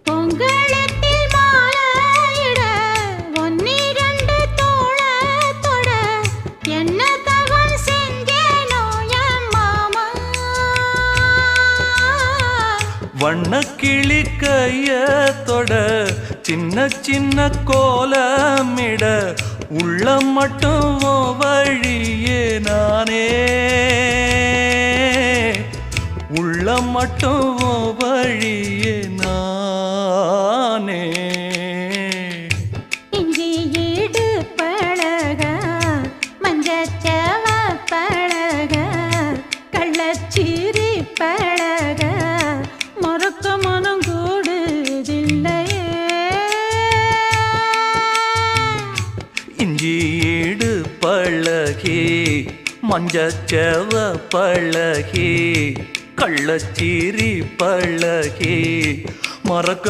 பொங்கலத்தில் மாலையிட ஒன்னிரண்டு தோள தொட என்ன தவம் செஞ்சேனோ என் மாமா. வண்ணக்கிளி கைய தொட சின்ன சின்ன கோலமிட உள்ளம் மட்டும் வழியே நானே உள்ளம் மட்டும் வழியே நானே. இஞ்சி ஈடு பழக மஞ்சச்சவ பழக கள்ளச்சீரி பழக மொறுக்க மனம் கூடுதில்லையே. இஞ்சி ஈடு பழகி மஞ்சச்சவ பழகி கள்ளச்சீரி பழகி மறக்க